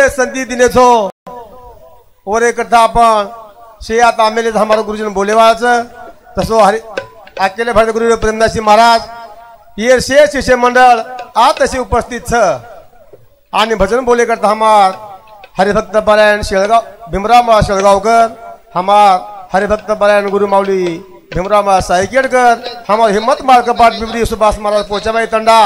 संधि दिने छो और एक करता अपन शे आता आमेले हमारा गुरुजन बोलेवाच तसो हरि अकेले भरत गुरु प्रेमदासी महाराज ये शे शिष्य मंडळ आज तसे उपस्थित छ आणि भजन बोले करता हमार हरिभक्त परायण शेळगाव भीमराव शेळगावकर हमार हरिभक्त परायण गुरु माऊली भीमराव सायकेडकर हमार हिम्मत मार कपाट बिबरी सुभाष महाराज पोचाबाई तंडा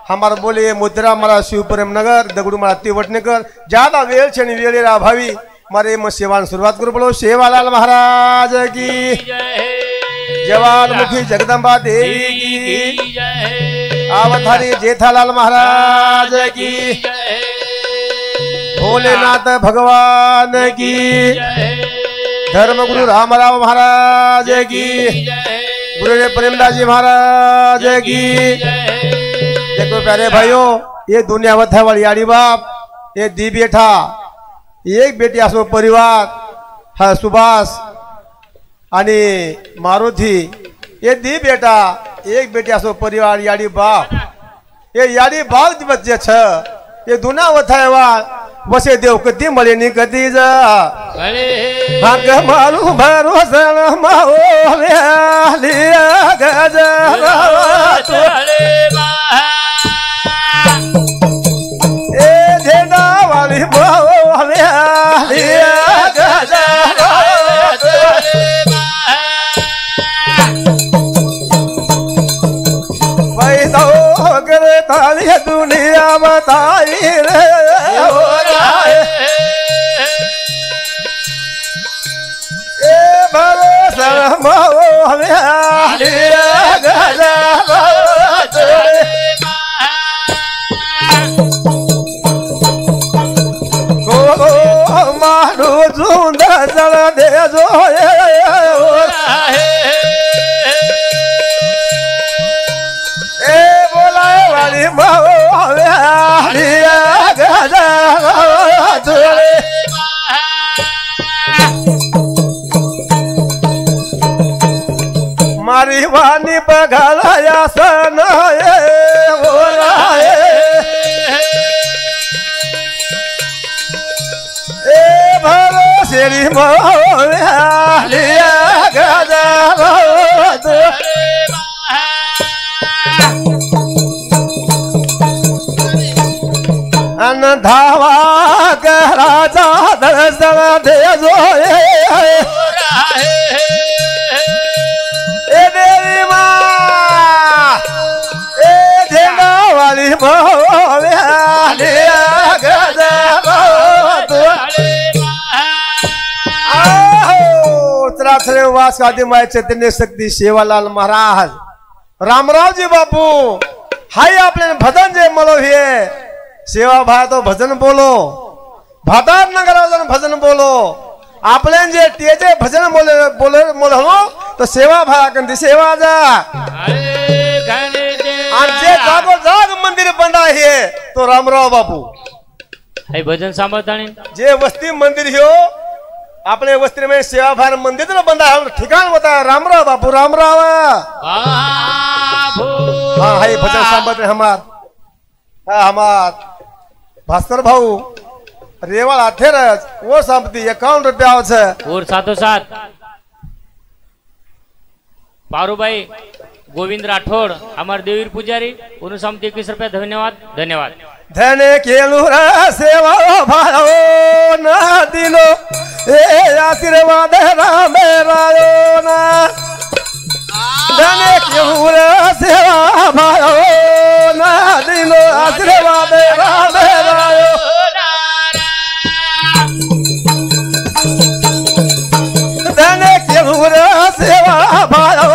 हमार बोले मोतीराम महाराज शिवप्रेम नगर दगडू महाराज तिवटनेकर ज्यादा वेळ छणी वेळेर अभावी मारे मग सेवान सुरुवात करू बोलो सेवालाल महाराज की जवालमुखी जगदंबा देवी की अवतारी जेठालाल महाराज की भोलेनाथ भगवान की धर्मगुरु रामराव महाराज की गुरुदेव प्रेमदास महाराज की। देखो प्यारे भाइयों ये दुनिया वथा वाली आड़ी बाप ये दी बेटा एक बेटी असो परिवार हा सुभाष आणि मारुती ये दी बेटा एक बेटी असो परिवार याडी बाप ये याडी बाप बच्चे छ ये दुनिया वथायवा वसे देव कधी मळे नि कधी जा भाग मारू भरोसा माओ लिया गजरा ए झेंडा वाली माओ लिया गजरा पैदा करे ताली दुनिया बताई रे मारू झुंड जल दे जो ए बोला वाली मारी वाणी बघाला या सन ए भरोसेरी लिया गजा अन धावा कराचा दर्शन दे जो ए देवी माँ ए झेंडा वाली लिया गजा उत्तराखंड वास का माय चैतन्य शक्ती सेवालाल महाराज रामराव जी बापू हाय आपले भजन जे मलो हे सेवा भाई तो भजन बोलो भादार नगर भजन बोलो आपले जे तेजे भजन बोले बोले बोलो तो सेवा भाई कंदी सेवा जा जे जागो जाग मंदिर बंदा है तो रामराव बापू हाय भजन सांभाळतानी जे वस्ती मंदिर हो अपने वस्ती में सेवा भाई मंदिर तो बंदा है ठिकान होता रामराव बापू रामराव हाँ हाय भजन सांभाळते हमार भास्कर भाऊ रेवाड़ अठेरस वो संपत्ति 51 रुपया और साथो साथ पारूभाई गोविंद राठौड़ हमारे देवीर पुजारी उन संपत्ति 21 रुपया धन्यवाद धन्यवाद धने केलुरा सेवा भायो ना दिलो ए आशीर्वाद राम रायो ना धने केलुरा सेवा भायो ना दिलो आशीर्वाद राम रायो धने केलुरा सेवा भायो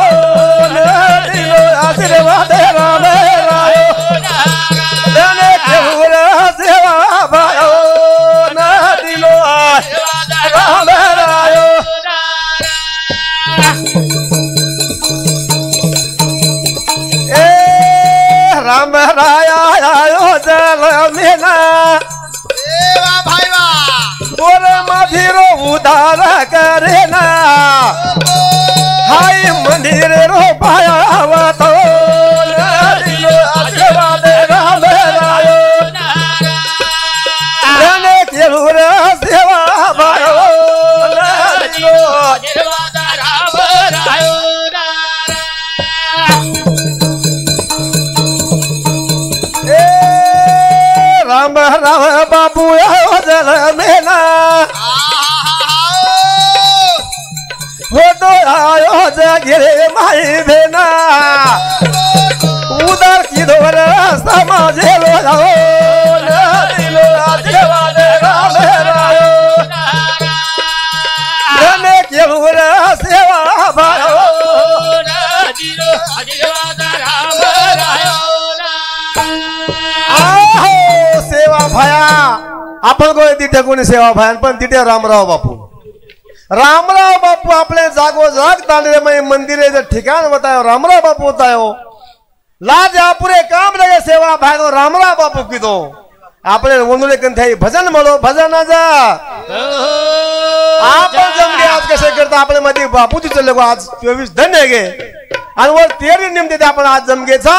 ना दिलो आशीर्वाद राम रायो धने केलुरा सेवा भायो ना दिलो राम रायो राम राया आयो जल मेना गोर मधीरो उदार करे ना हाय मंदिर रो पाया तो आशीर्वाद राम रायो धने आयो जगिरे माई भेना उदर की धोर समाजे लो जाओ लो आशीर्वाद राम रायो रने के उर सेवा भायो आशीर्वाद राम रायो आहो सेवा भाया आपण को तिथे कोणी सेवा भाया पण तिथे रामराव बापू आपले जागोजाग तांडे मंदिर ठिकाण बतायो रामराव बापू होता है लाज पूरे काम लगे सेवा भागो रामराव बापू की दो आपले वंदुले कंथे भजन म्हणो भजनाचा आपण जमगे आज कसे करता आपले मध्ये बापूजी चले गो आज 24 धन्य गे आणि वर तेरी निमते आपण आज जमगेचा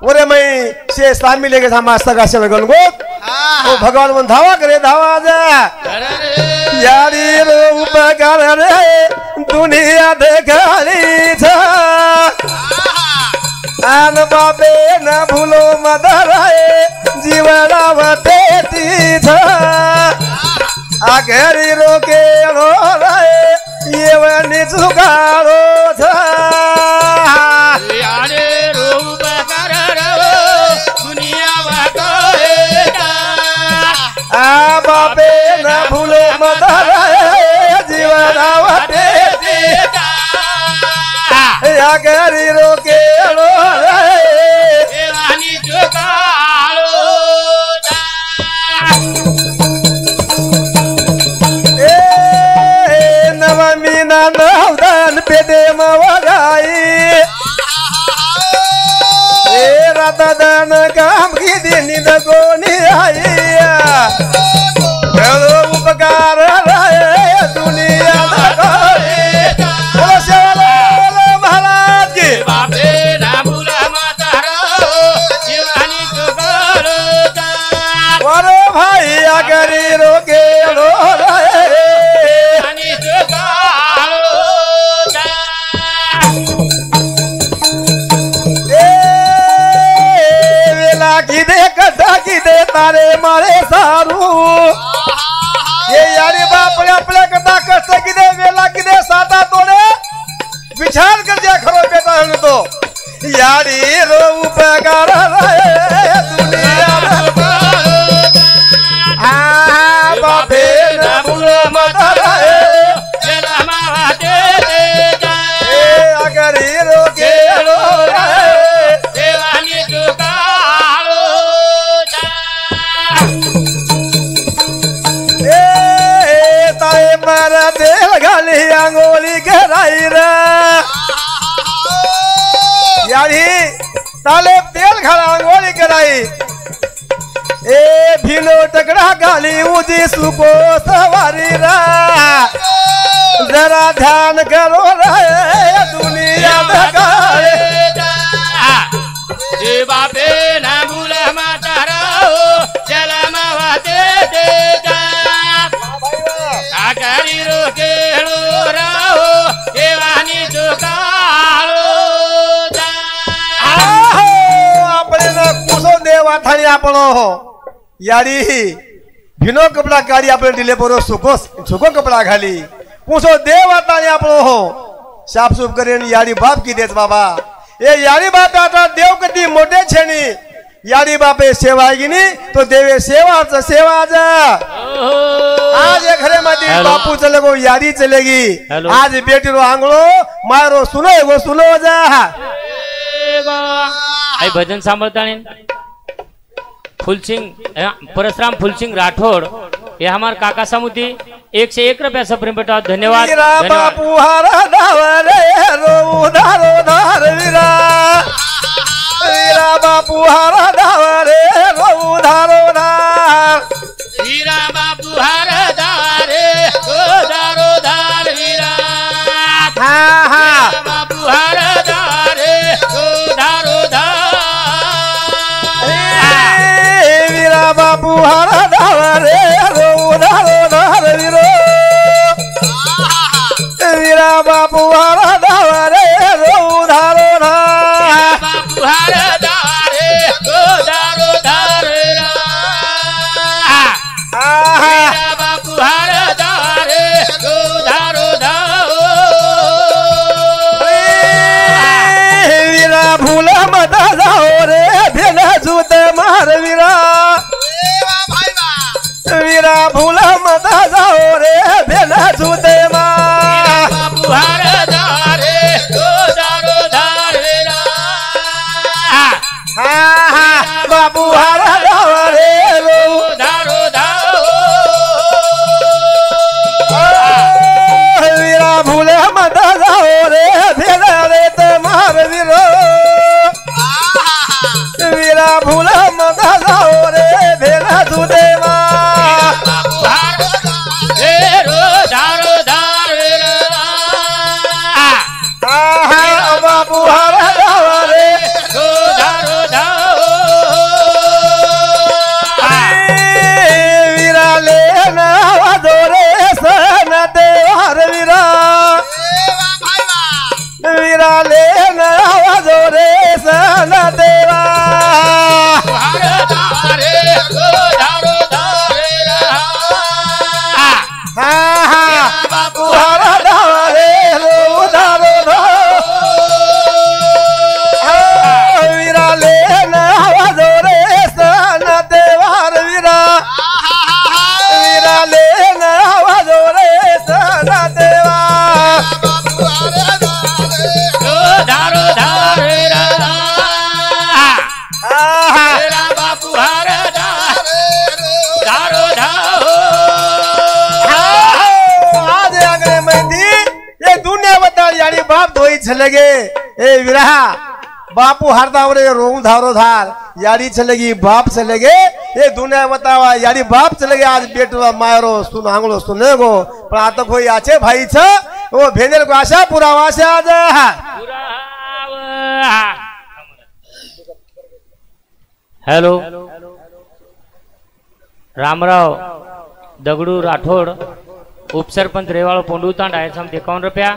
ओरे मैं से स्वामी लेके था मास्टर का से लगन गो ओ भगवान मन धावा करे धावा जा यारी रो उपकार रे दुनिया देखाली छ आन बाबे न भूलो मदराए जीवनावते तीछ आगरी रोके रो रे ये वनी जुगाड़ो छ यारे रो उपकार रे दुनिया वते आ बाबे न भूलो मदराए जीवनावते तीछ आगरी रोके रो नवदान पेटे मगाई रातदान काम की दिन कोणी आई उपकार दुनिया महाराज की अरे भाई अगरी रोके रो तारे मारे सारू ये यारी बाप आपल्या कथा कष्ट किदे वेला किदे साता तोडे विचार कर जा खरो बेटा हण तो यारी रो उपकार रे दुनिया आ बापे न भूलो मत रे चला माते जा ए अगर रो के रो रे देवानी तुका मारा तेल घाली अंगोली कराई रे यारी ताले तेल घाला अंगोली कराई ए भिनो टकड़ा गाली उजी सुको सवारी रा जरा ध्यान करो रे दुनिया में जे बापे ना भूला माता राओ चला मावाते दे आकारी रोके लो राओ देवानी जुकालो जा आहो आपले न कुसो देवा थानी आपलो यारी भिनो कपडा काढी आपले दिले बरो सुको कपडा घाली कुसो देवा थानी आपलो हो साफ सूफ करेन यारी बाप की देत बाबा ए यारी बाप आता देव कधी मोठे छेनी यारी बापे सेवा गिनी तो देवे सेवा जा आज घरे मध्ये बापू चले गो यारी चलेगी आज बेटी रो आंगलो मारो सुनो जा आई भजन सांभळताने फुलसिंग परशुराम फुलसिंग राठौड़ ये हमारे काका समुदी 101 रुपया सप्रेम बेटा धन्यवाद बापू हारा धावरे रो धारो धार वीरा बापू हारा धावरे रो धारो धार वीरा बापू हारा धारे रो धारो धार वीरा हा बापू हारा धारे रो धारो धार वीरा बापू हारा धावरे रो धारो धार वीरा बापू हारा धावरे रो धारो धार बापू हारा धारे रो धारो धार बापू हारा धारे रो धारो धार वीरा भूल मत जाओ रे भेन छुते मा बापू हार धारे दारो धार वीरा बाबू हार जाओ रे दारो वीरा भूल मत जाओ रे भेन रे तुम्हार वीरो वीरा भूल मत जाओ रे भेन छुते मा दारो धार वीरा बाबू हार जाओ रे दारो वीरा ले नवाजो रे सन देवार वीरा वीरा ले नवाजो रे सन देवा बापू हार जाओ रे दारो वीरा ले नवाजो रे सन देवार वीरा वीरा ले नवाजो रे सन देवा दारो धार वीरा बापू हार दारो आज अगले मेहंदी ये दुनिया बता यारी बाप धोई छलेगे ए विरहा बापू हरदाव रे रोऊ धारो धार यारी चलेगी बाप चलेगे ये दुनिया बतावा यारी बाप चलेगे आज बेटवा मायरो सुन आंगलो सुने गो पण आता कोई आचे भाई छ वो भेनेर को आशा पुरावा से आज हॅलो रामराव दगडू राठोड उपसरपंच रेवाळ पोंडुतांड आहे सम 51 रुपया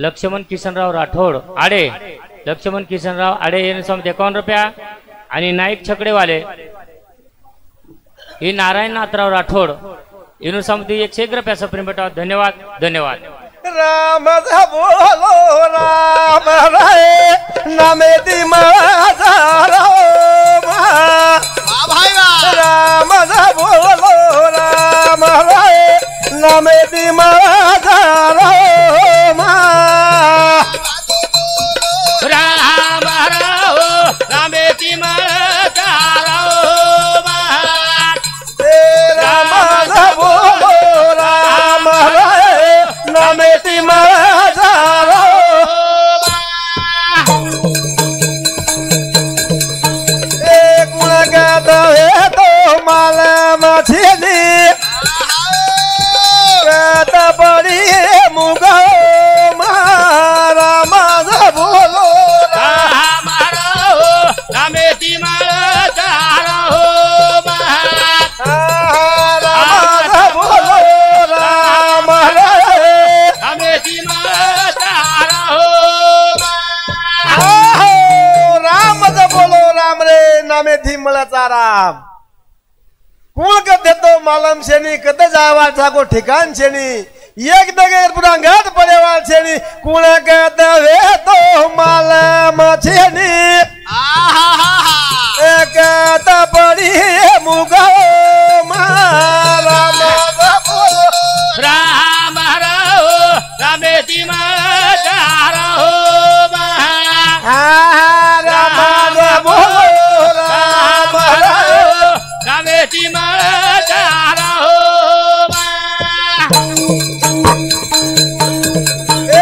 लक्ष्मण किशनराव राठोड आडे लक्ष्मण किशनराव आडे येणे सम 51 रुपया आणि नाईक छकडेवाले ही नारायण नाथराव राठोड येणू समती 101 रुपया सप्रेम बेटा धन्यवाद धन्यवाद राम बोलो राम रे नामे दी माझा राम बोलो राम रे नामे दी माझा राम राम राव रामेती माझा राम राम बोलो राम रे नामे दी माझा राम एक मुलाकात है तो माला मछली रात बड़ी मुगा मारा माझा बोलो राम राव रामेती माझा राम माझा बोलो राम रे रामेती माझा राम बोलो राम रे नामे धीमळाचा राम कोण का देतो मालम शेनी कद जावा ठाको ठिकाण शेनी एक दगे पुरांगात पडेवाल शेनी कोण का दवे तो मालम शेनी एक पडी मुगा मारा राम राव रामेती माझा राम राम बोलो राम रामेती माझा राम ए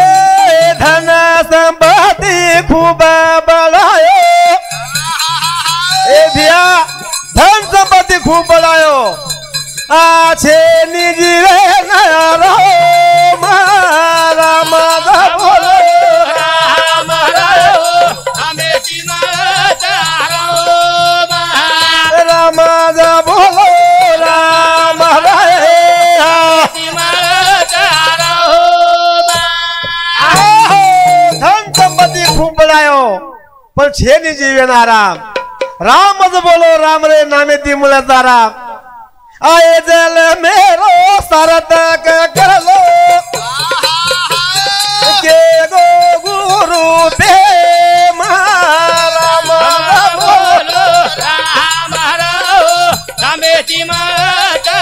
धन संपत्ति खूब बढ़ायो ए भिया धन संपत्ति खूब बढ़ायो आछे निजी रे नया रहो मारा मादा बोलो राम राव रामेती माझा राम रामादा बोलो राम रे धन संपत्ति खूब बढ़ायो पण छे नि जीवन आराम रामच बोलो राम रे नामे ती मुलाचा राम आए जल मेरो सारतक कर लो के गो गुरु पे बोलो राम राव रामेती माझा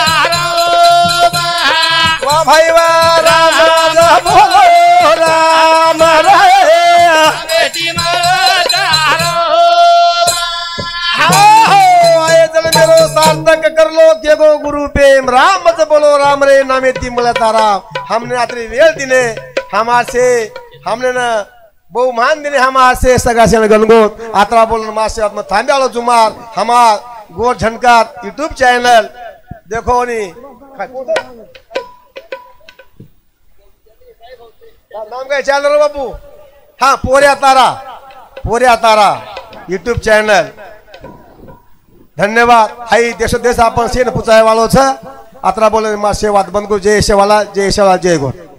प्रेम राम मत बोलो राम रे नामे ती मला तारा हमने आतरी वेळ दिने हमारे हमने न बहु मान दिने हमारे सगळा से गणगोत आत्रा बोलन मासे आत्म थांब्यालो जुमार हमार गोर झनकार यूट्यूब चैनल देखो नी नाम काय चॅनल बापू हाँ पोऱ्या तारा यूट्यूब चॅनल धन्यवाद हाई देश देश आपण सेन पुचाय वालो छ आत्रा बोलन मा सेवा बंद को जय शेवाला जय गोर